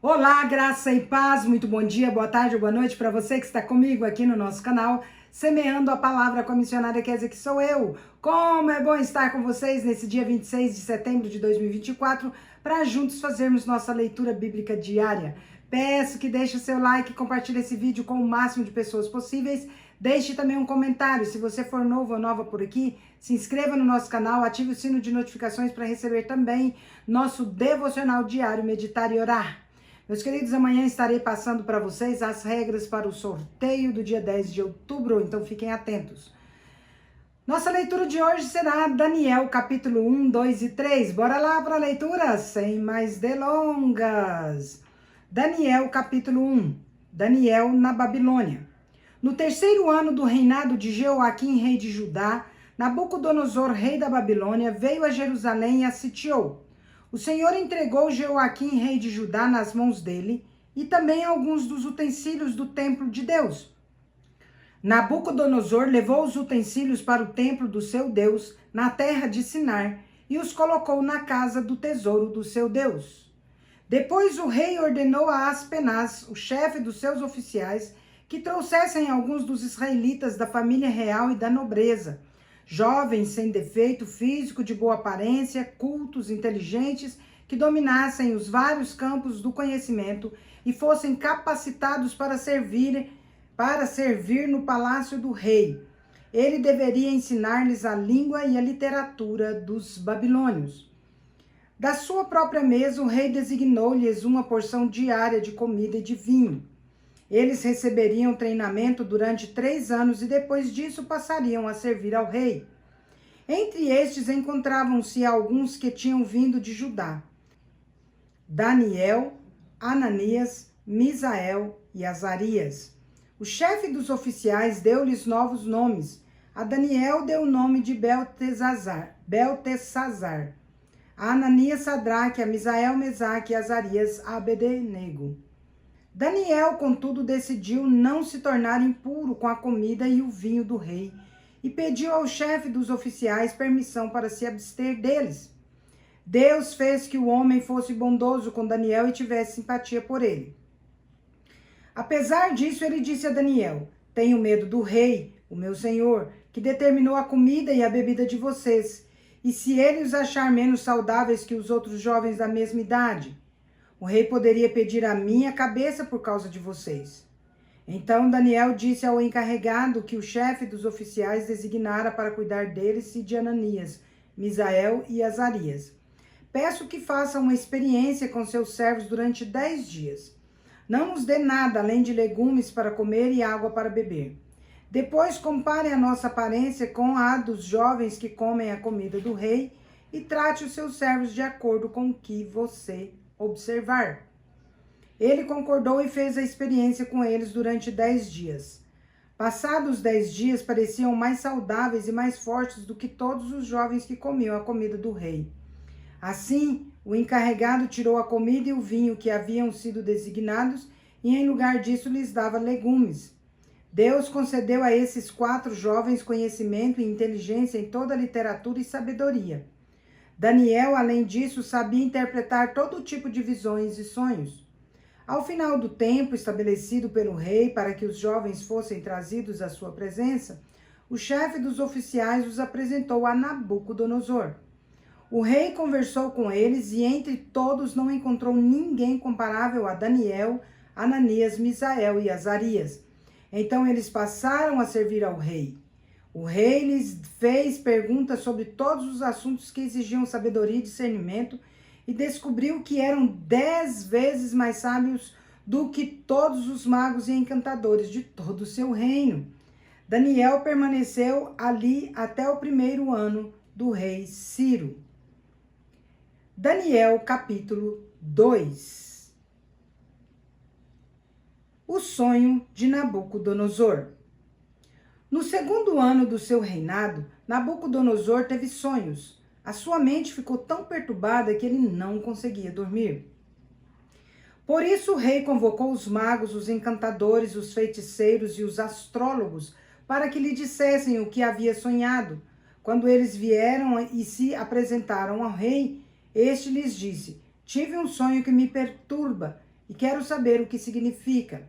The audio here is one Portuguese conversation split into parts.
Olá, graça e paz, muito bom dia, boa tarde, boa noite para você que está comigo aqui no nosso canal, semeando a palavra com a missionária Kézia, que sou eu. Como é bom estar com vocês nesse dia 26 de setembro de 2024, para juntos fazermos nossa leitura bíblica diária. Peço que deixe o seu like, compartilhe esse vídeo com o máximo de pessoas possíveis. Deixe também um comentário. Se você for novo ou nova por aqui, se inscreva no nosso canal, ative o sino de notificações para receber também nosso devocional diário Meditar e Orar. Meus queridos, amanhã estarei passando para vocês as regras para o sorteio do dia 10 de outubro, então fiquem atentos. Nossa leitura de hoje será Daniel, capítulo 1, 2 e 3. Bora lá para a leitura, sem mais delongas. Daniel, capítulo 1. Daniel na Babilônia. No terceiro ano do reinado de Jeoaquim, rei de Judá, Nabucodonosor, rei da Babilônia, veio a Jerusalém e a sitiou. O Senhor entregou Jeoaquim, rei de Judá, nas mãos dele, e também alguns dos utensílios do templo de Deus. Nabucodonosor levou os utensílios para o templo do seu Deus, na terra de Sinar, e os colocou na casa do tesouro do seu Deus. Depois o rei ordenou a Aspenaz, o chefe dos seus oficiais, que trouxessem alguns dos israelitas da família real e da nobreza, jovens sem defeito físico, de boa aparência, cultos, inteligentes, que dominassem os vários campos do conhecimento e fossem capacitados para servir no palácio do rei. Ele deveria ensinar-lhes a língua e a literatura dos babilônios. Da sua própria mesa, o rei designou-lhes uma porção diária de comida e de vinho. Eles receberiam treinamento durante 3 anos e depois disso passariam a servir ao rei. Entre estes encontravam-se alguns que tinham vindo de Judá: Daniel, Ananias, Misael e Azarias. O chefe dos oficiais deu-lhes novos nomes. A Daniel deu o nome de Beltesazar. A Ananias, Sadraque, a Misael, Mesaque e Azarias, Abednego. Daniel, contudo, decidiu não se tornar impuro com a comida e o vinho do rei e pediu ao chefe dos oficiais permissão para se abster deles. Deus fez que o homem fosse bondoso com Daniel e tivesse simpatia por ele. Apesar disso, ele disse a Daniel: tenho medo do rei, o meu senhor, que determinou a comida e a bebida de vocês, e se ele os achar menos saudáveis que os outros jovens da mesma idade, o rei poderia pedir a minha cabeça por causa de vocês. Então Daniel disse ao encarregado que o chefe dos oficiais designara para cuidar deles e de Ananias, Misael e Azarias: peço que faça uma experiência com seus servos durante 10 dias. Não nos dê nada além de legumes para comer e água para beber. Depois compare a nossa aparência com a dos jovens que comem a comida do rei e trate os seus servos de acordo com o que você observar. Ele concordou e fez a experiência com eles durante 10 dias. Passados 10 dias, pareciam mais saudáveis e mais fortes do que todos os jovens que comiam a comida do rei. Assim, o encarregado tirou a comida e o vinho que haviam sido designados e, em lugar disso, lhes dava legumes. Deus concedeu a esses 4 jovens conhecimento e inteligência em toda a literatura e sabedoria. Daniel, além disso, sabia interpretar todo tipo de visões e sonhos. Ao final do tempo estabelecido pelo rei para que os jovens fossem trazidos à sua presença, o chefe dos oficiais os apresentou a Nabucodonosor. O rei conversou com eles e entre todos não encontrou ninguém comparável a Daniel, Ananias, Misael e Azarias. Então eles passaram a servir ao rei. O rei lhes fez perguntas sobre todos os assuntos que exigiam sabedoria e discernimento e descobriu que eram 10 vezes mais sábios do que todos os magos e encantadores de todo o seu reino. Daniel permaneceu ali até o 1º ano do rei Ciro. Daniel, capítulo 2. O sonho de Nabucodonosor. No 2º ano do seu reinado, Nabucodonosor teve sonhos. A sua mente ficou tão perturbada que ele não conseguia dormir. Por isso o rei convocou os magos, os encantadores, os feiticeiros e os astrólogos para que lhe dissessem o que havia sonhado. Quando eles vieram e se apresentaram ao rei, este lhes disse: tive um sonho que me perturba. e quero saber o que significa.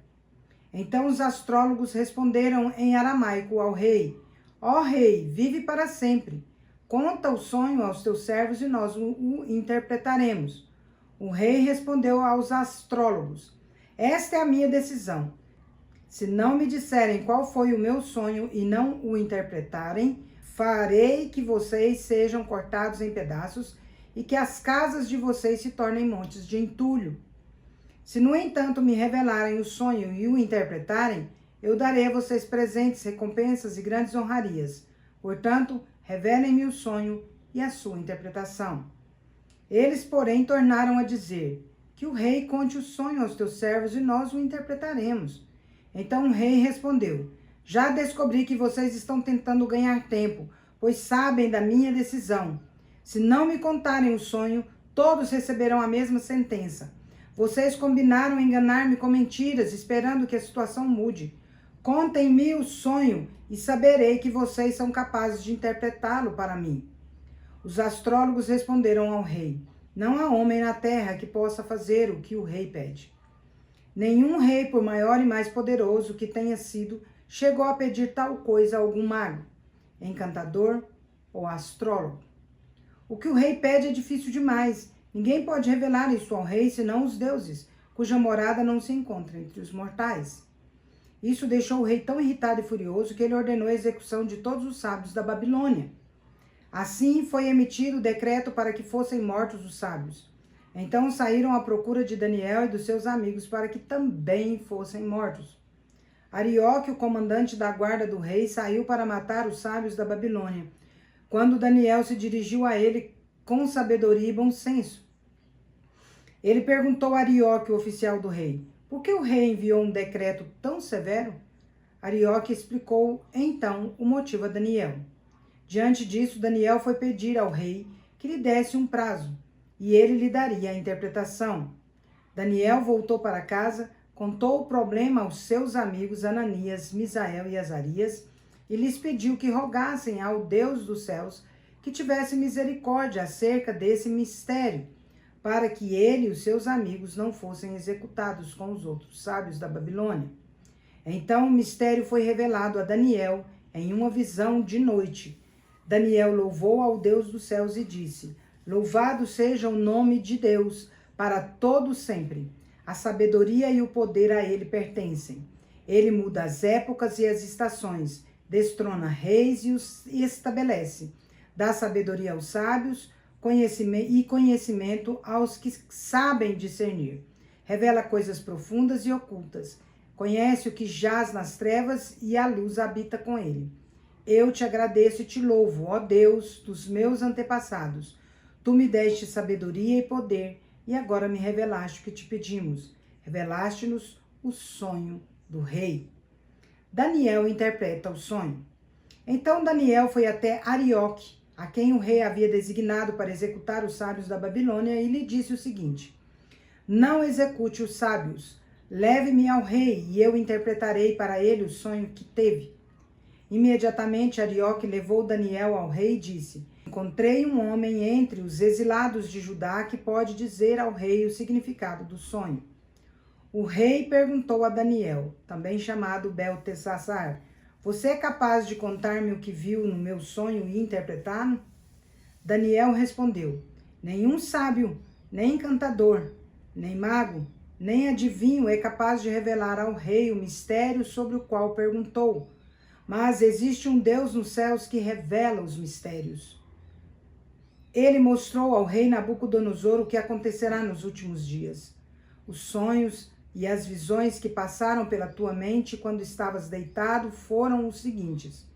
Então os astrólogos responderam em aramaico ao rei: Ó rei, vive para sempre. Conta o sonho aos teus servos e nós o interpretaremos. O rei respondeu aos astrólogos: Esta é a minha decisão. Se não me disserem qual foi o meu sonho e não o interpretarem, farei que vocês sejam cortados em pedaços e que as casas de vocês se tornem montes de entulho. Se, no entanto, me revelarem o sonho e o interpretarem, eu darei a vocês presentes, recompensas e grandes honrarias. Portanto, revelem-me o sonho e a sua interpretação. Eles, porém, tornaram a dizer: Que o rei conte o sonho aos teus servos e nós o interpretaremos. Então o rei respondeu: Já descobri que vocês estão tentando ganhar tempo, pois sabem da minha decisão. Se não me contarem o sonho, todos receberão a mesma sentença. Vocês combinaram enganar-me com mentiras, esperando que a situação mude. Contem-me o sonho e saberei que vocês são capazes de interpretá-lo para mim. Os astrólogos responderam ao rei: Não há homem na terra que possa fazer o que o rei pede. Nenhum rei, por maior e mais poderoso que tenha sido, chegou a pedir tal coisa a algum mago, encantador ou astrólogo. O que o rei pede é difícil demais. Ninguém pode revelar isso ao rei, senão os deuses, cuja morada não se encontra entre os mortais. Isso deixou o rei tão irritado e furioso que ele ordenou a execução de todos os sábios da Babilônia. Assim foi emitido o decreto para que fossem mortos os sábios. Então saíram à procura de Daniel e dos seus amigos para que também fossem mortos. Arioque, o comandante da guarda do rei, saiu para matar os sábios da Babilônia, quando Daniel se dirigiu a ele com sabedoria e bom senso. Ele perguntou a Arioque, o oficial do rei: Por que o rei enviou um decreto tão severo? Arioque explicou então o motivo a Daniel. Diante disso, Daniel foi pedir ao rei que lhe desse um prazo, e ele lhe daria a interpretação. Daniel voltou para casa, contou o problema aos seus amigos Ananias, Misael e Azarias, e lhes pediu que rogassem ao Deus dos céus que tivesse misericórdia acerca desse mistério, para que ele e os seus amigos não fossem executados com os outros sábios da Babilônia. Então o mistério foi revelado a Daniel em uma visão de noite. Daniel louvou ao Deus dos céus e disse: Louvado seja o nome de Deus para todo sempre. A sabedoria e o poder a ele pertencem. Ele muda as épocas e as estações, destrona reis e os estabelece. Dá sabedoria aos sábios e conhecimento aos que sabem discernir. Revela coisas profundas e ocultas. Conhece o que jaz nas trevas e a luz habita com ele. Eu te agradeço e te louvo, ó Deus dos meus antepassados. Tu me deste sabedoria e poder, e agora me revelaste o que te pedimos. Revelaste-nos o sonho do rei. Daniel interpreta o sonho. Então Daniel foi até Arioque, a quem o rei havia designado para executar os sábios da Babilônia, e lhe disse o seguinte: Não execute os sábios. Leve-me ao rei, e eu interpretarei para ele o sonho que teve. Imediatamente Arioque levou Daniel ao rei e disse: Encontrei um homem entre os exilados de Judá que pode dizer ao rei o significado do sonho. O rei perguntou a Daniel, também chamado Beltesassar: Você é capaz de contar-me o que viu no meu sonho e interpretá-lo? Daniel respondeu: Nenhum sábio, nem encantador, nem mago, nem adivinho é capaz de revelar ao rei o mistério sobre o qual perguntou. Mas existe um Deus nos céus que revela os mistérios. Ele mostrou ao rei Nabucodonosor o que acontecerá nos últimos dias. Os sonhos e as visões que passaram pela tua mente quando estavas deitado foram os seguintes.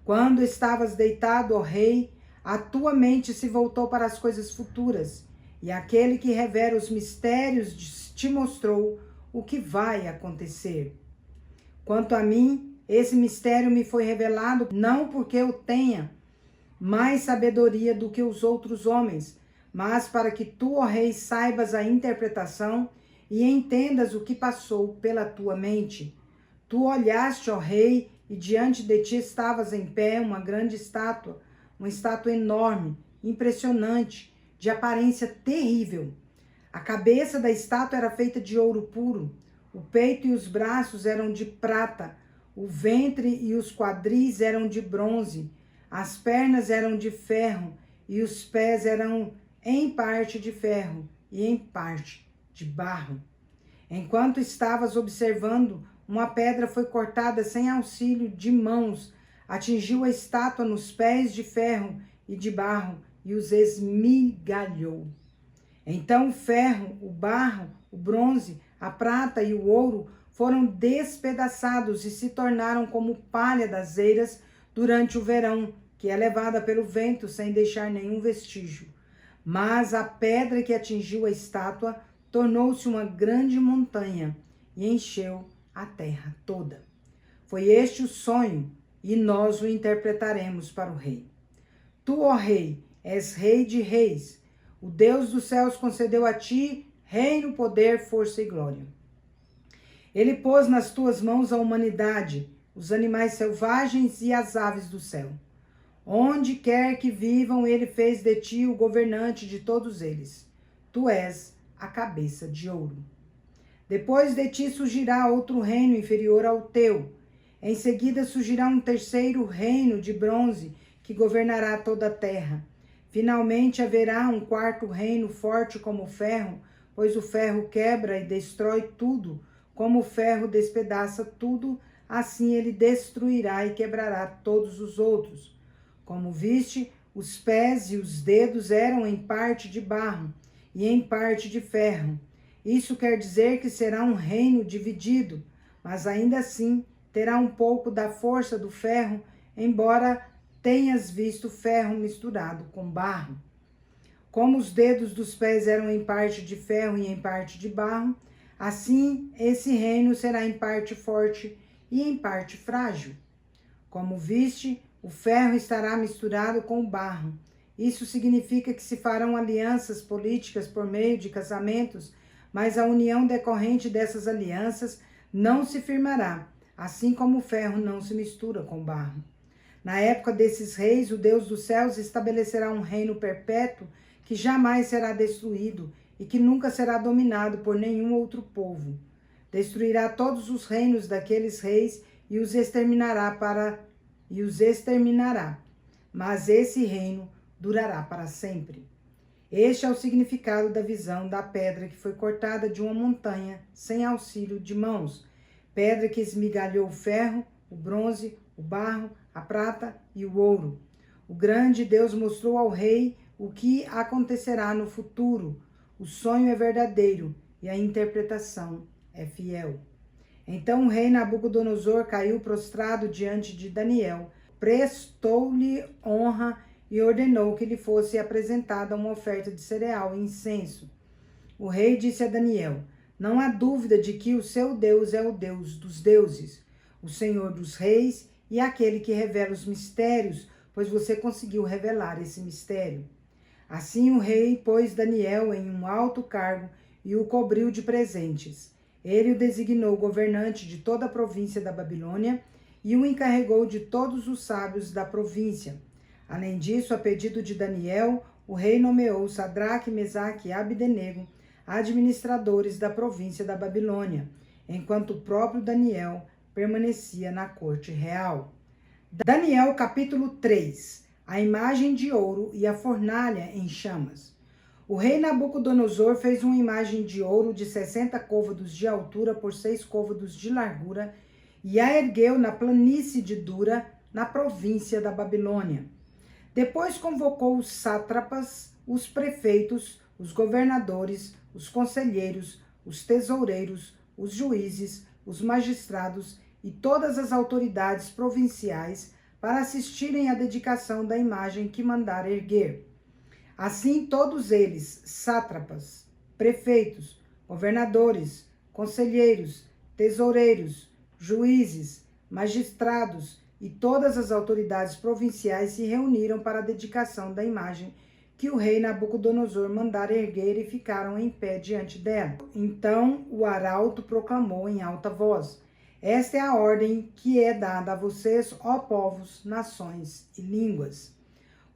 Quando estavas deitado, ó rei, a tua mente se voltou para as coisas futuras, e aquele que revela os mistérios te mostrou o que vai acontecer. Quanto a mim, esse mistério me foi revelado não porque eu tenha mais sabedoria do que os outros homens, mas para que tu, ó rei, saibas a interpretação e entendas o que passou pela tua mente. Tu olhaste, ó rei, e diante de ti estavas em pé uma grande estátua, uma estátua enorme, impressionante, de aparência terrível. A cabeça da estátua era feita de ouro puro, o peito e os braços eram de prata, o ventre e os quadris eram de bronze, as pernas eram de ferro e os pés eram em parte de ferro e em parte de barro. Enquanto estavas observando, uma pedra foi cortada sem auxílio de mãos, atingiu a estátua nos pés de ferro e de barro e os esmigalhou. Então o ferro, o barro, o bronze, a prata e o ouro foram despedaçados e se tornaram como palha das eiras durante o verão, que é levada pelo vento sem deixar nenhum vestígio. Mas a pedra que atingiu a estátua tornou-se uma grande montanha e encheu a terra toda. Foi este o sonho, e nós o interpretaremos para o rei. Tu, ó rei, és rei de reis. O Deus dos céus concedeu a ti reino, poder, força e glória. Ele pôs nas tuas mãos a humanidade, os animais selvagens e as aves do céu. Onde quer que vivam, ele fez de ti o governante de todos eles. Tu és a cabeça de ouro. Depois de ti surgirá outro reino inferior ao teu. Em seguida surgirá um terceiro reino de bronze que governará toda a terra. Finalmente haverá um quarto reino forte como o ferro, pois o ferro quebra e destrói tudo, como o ferro despedaça tudo, assim ele destruirá e quebrará todos os outros. Como viste, os pés e os dedos eram em parte de barro e em parte de ferro. Isso quer dizer que será um reino dividido, mas ainda assim terá um pouco da força do ferro, embora tenhas visto ferro misturado com barro. Como os dedos dos pés eram em parte de ferro e em parte de barro, assim esse reino será em parte forte e em parte frágil. Como viste, o ferro estará misturado com o barro. Isso significa que se farão alianças políticas por meio de casamentos, mas a união decorrente dessas alianças não se firmará, assim como o ferro não se mistura com o barro. Na época desses reis, o Deus dos céus estabelecerá um reino perpétuo que jamais será destruído e que nunca será dominado por nenhum outro povo. Destruirá todos os reinos daqueles reis e os exterminará, mas esse reino durará para sempre. Este é o significado da visão da pedra que foi cortada de uma montanha sem auxílio de mãos, pedra que esmigalhou o ferro, o bronze, o barro, a prata e o ouro. O grande Deus mostrou ao rei o que acontecerá no futuro. O sonho é verdadeiro e a interpretação é fiel. Então o rei Nabucodonosor caiu prostrado diante de Daniel, prestou-lhe honra e ordenou que lhe fosse apresentada uma oferta de cereal e incenso. O rei disse a Daniel: não há dúvida de que o seu Deus é o Deus dos deuses, o Senhor dos reis e aquele que revela os mistérios, pois você conseguiu revelar esse mistério. Assim o rei pôs Daniel em um alto cargo e o cobriu de presentes. Ele o designou governante de toda a província da Babilônia e o encarregou de todos os sábios da província. Além disso, a pedido de Daniel, o rei nomeou Sadraque, Mesaque e Abdenego administradores da província da Babilônia, enquanto o próprio Daniel permanecia na corte real. Daniel capítulo 3. A imagem de ouro e a fornalha em chamas. O rei Nabucodonosor fez uma imagem de ouro de 60 côvados de altura por 6 côvados de largura e a ergueu na planície de Dura, na província da Babilônia. Depois convocou os sátrapas, os prefeitos, os governadores, os conselheiros, os tesoureiros, os juízes, os magistrados e todas as autoridades provinciais para assistirem à dedicação da imagem que mandara erguer. Assim todos eles, sátrapas, prefeitos, governadores, conselheiros, tesoureiros, juízes, magistrados e todas as autoridades provinciais se reuniram para a dedicação da imagem que o rei Nabucodonosor mandara erguer e ficaram em pé diante dela. Então o arauto proclamou em alta voz: esta é a ordem que é dada a vocês, ó povos, nações e línguas.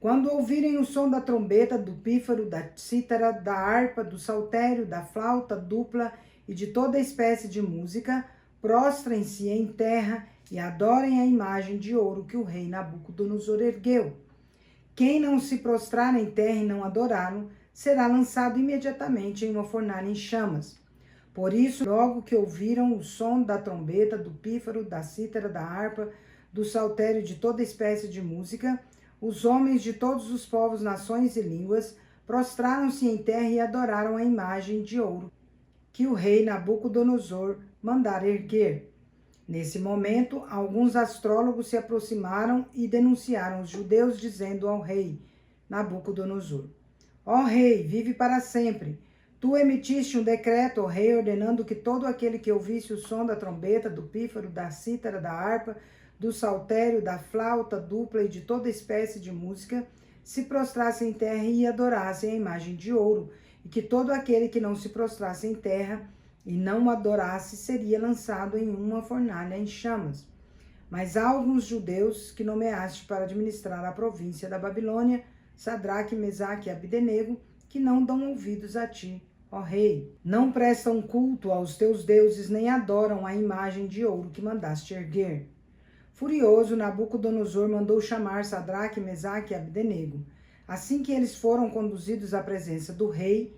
Quando ouvirem o som da trombeta, do pífaro, da cítara, da harpa, do saltério, da flauta dupla e de toda espécie de música, prostrem-se em terra e adorem a imagem de ouro que o rei Nabucodonosor ergueu. Quem não se prostrar em terra e não adorá-lo, será lançado imediatamente em uma fornalha em chamas. Por isso, logo que ouviram o som da trombeta, do pífaro, da cítara, da harpa, do saltério e de toda espécie de música, os homens de todos os povos, nações e línguas prostraram-se em terra e adoraram a imagem de ouro que o rei Nabucodonosor mandara erguer. Nesse momento, alguns astrólogos se aproximaram e denunciaram os judeus, dizendo ao rei Nabucodonosor: Ó rei, vive para sempre. Tu emitiste um decreto, ó rei, ordenando que todo aquele que ouvisse o som da trombeta, do pífaro, da cítara, da harpa, do saltério, da flauta dupla e de toda espécie de música, se prostrasse em terra e adorasse a imagem de ouro, e que todo aquele que não se prostrasse em terra e não o adorasse seria lançado em uma fornalha em chamas. Mas há alguns judeus que nomeaste para administrar a província da Babilônia, Sadraque, Mesaque e Abdenego, que não dão ouvidos a ti, ó rei. Não prestam culto aos teus deuses, nem adoram a imagem de ouro que mandaste erguer. Furioso, Nabucodonosor mandou chamar Sadraque, Mesaque e Abdenego. Assim que eles foram conduzidos à presença do rei,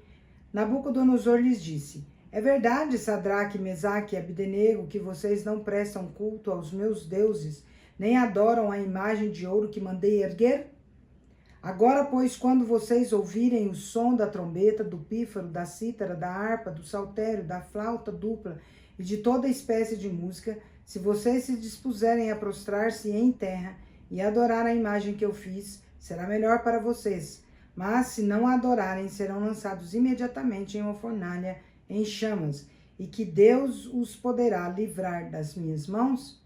Nabucodonosor lhes disse: É verdade, Sadraque, Mesaque e Abdenego, que vocês não prestam culto aos meus deuses, nem adoram a imagem de ouro que mandei erguer? Agora, pois, quando vocês ouvirem o som da trombeta, do pífaro, da cítara, da harpa, do saltério, da flauta dupla e de toda espécie de música, se vocês se dispuserem a prostrar-se em terra e adorar a imagem que eu fiz, será melhor para vocês. Mas, se não a adorarem, serão lançados imediatamente em uma fornalha em chamas, e que Deus os poderá livrar das minhas mãos?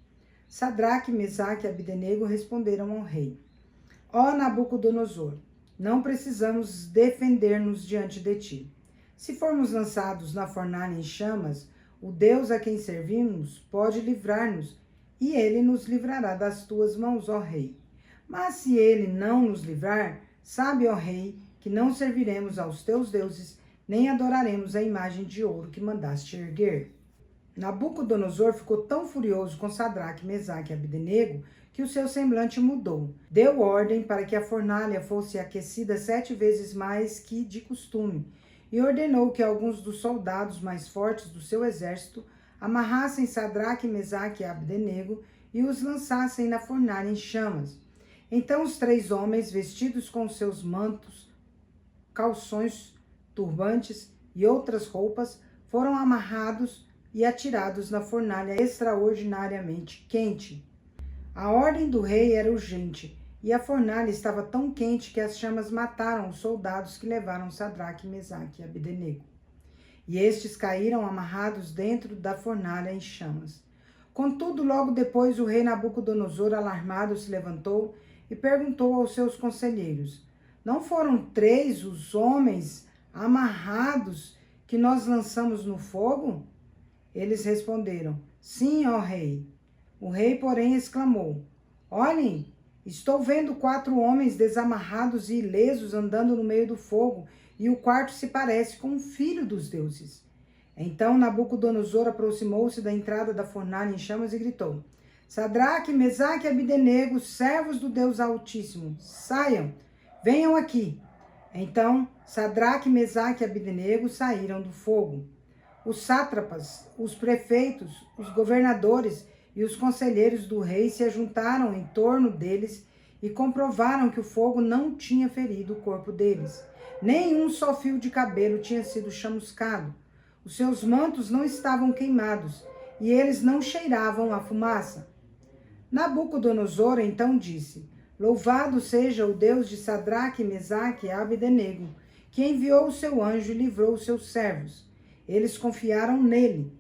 Sadraque, Mesaque e Abdenego responderam ao rei: Ó Nabucodonosor, não precisamos defender-nos diante de ti. Se formos lançados na fornalha em chamas, o Deus a quem servimos pode livrar-nos, e ele nos livrará das tuas mãos, ó rei. Mas se ele não nos livrar, sabe, ó rei, que não serviremos aos teus deuses, nem adoraremos a imagem de ouro que mandaste erguer. Nabucodonosor ficou tão furioso com Sadraque, Mesaque e Abdenego que o seu semblante mudou. Deu ordem para que a fornalha fosse aquecida 7 vezes mais que de costume, e ordenou que alguns dos soldados mais fortes do seu exército amarrassem Sadraque, Mesaque e Abdenego e os lançassem na fornalha em chamas. Então os 3 homens, vestidos com seus mantos, calções, turbantes e outras roupas, foram amarrados e atirados na fornalha extraordinariamente quente. A ordem do rei era urgente, e a fornalha estava tão quente que as chamas mataram os soldados que levaram Sadraque, Mesaque e Abdenego. E estes caíram amarrados dentro da fornalha em chamas. Contudo, logo depois, o rei Nabucodonosor, alarmado, se levantou e perguntou aos seus conselheiros: Não foram 3 os homens amarrados que nós lançamos no fogo? Eles responderam: Sim, ó rei. O rei, porém, exclamou: Olhem, estou vendo 4 homens desamarrados e ilesos andando no meio do fogo, e o quarto se parece com um filho dos deuses. Então Nabucodonosor aproximou-se da entrada da fornalha em chamas e gritou: Sadraque, Mesaque e Abdenego, servos do Deus Altíssimo, saiam, venham aqui. Então Sadraque, Mesaque e Abdenego saíram do fogo. Os sátrapas, os prefeitos, os governadores e os conselheiros do rei se ajuntaram em torno deles e comprovaram que o fogo não tinha ferido o corpo deles. Nem um só fio de cabelo tinha sido chamuscado. Os seus mantos não estavam queimados e eles não cheiravam a fumaça. Nabucodonosor então disse: Louvado seja o Deus de Sadraque, Mesaque e Abdenego, que enviou o seu anjo e livrou os seus servos. Eles confiaram nele.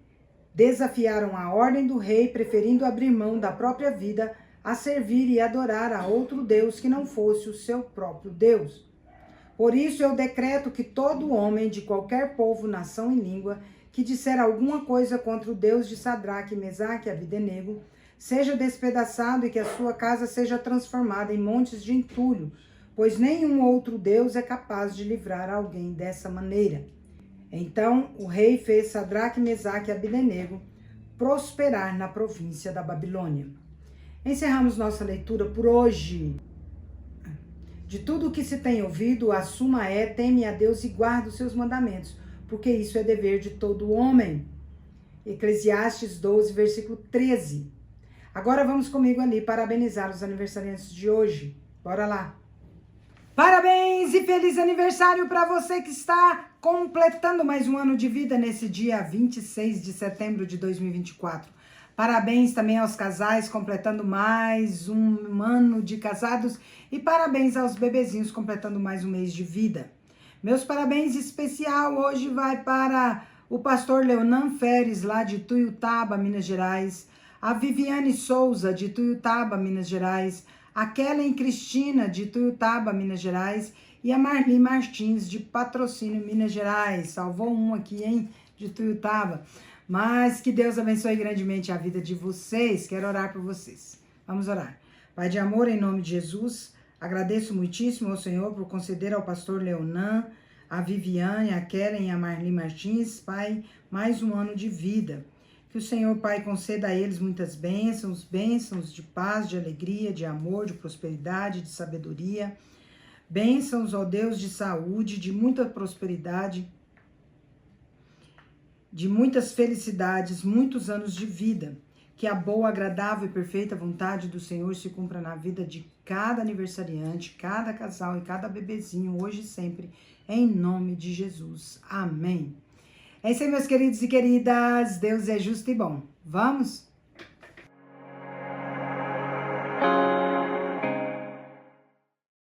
Desafiaram a ordem do rei, preferindo abrir mão da própria vida a servir e adorar a outro Deus que não fosse o seu próprio Deus. Por isso eu decreto que todo homem de qualquer povo, nação e língua que disser alguma coisa contra o Deus de Sadraque, Mesaque e Abdenego seja despedaçado e que a sua casa seja transformada em montes de entulho, pois nenhum outro Deus é capaz de livrar alguém dessa maneira. Então o rei fez Sadraque, Mesaque e Abdenego prosperar na província da Babilônia. Encerramos nossa leitura por hoje. De tudo o que se tem ouvido, a suma é: teme a Deus e guarda os seus mandamentos, porque isso é dever de todo homem. Eclesiastes 12, versículo 13. Agora vamos comigo ali parabenizar os aniversariantes de hoje. Bora lá. Parabéns e feliz aniversário para você que está completando mais um ano de vida nesse dia 26 de setembro de 2024. Parabéns também aos casais completando mais um ano de casados e parabéns aos bebezinhos completando mais um mês de vida. Meus parabéns especial hoje vai para o pastor Leonan Feres, lá de Tuiutaba, Minas Gerais, a Viviane Souza, de Tuiutaba, Minas Gerais, a Kellen Cristina, de Tuiutaba, Minas Gerais, e a Marli Martins, de Patrocínio, Minas Gerais. Salvou um aqui, hein, de Tuiutaba. Mas que Deus abençoe grandemente a vida de vocês. Quero orar por vocês. Vamos orar. Pai de amor, em nome de Jesus, agradeço muitíssimo ao Senhor por conceder ao pastor Leonan, a Viviane, a Kellen e a Marli Martins, Pai, mais um ano de vida. Que o Senhor, Pai, conceda a eles muitas bênçãos, bênçãos de paz, de alegria, de amor, de prosperidade, de sabedoria. Bênçãos, ó Deus, de saúde, de muita prosperidade, de muitas felicidades, muitos anos de vida. Que a boa, agradável e perfeita vontade do Senhor se cumpra na vida de cada aniversariante, cada casal e cada bebezinho, hoje e sempre, em nome de Jesus. Amém. É isso aí, meus queridos e queridas. Deus é justo e bom. Vamos?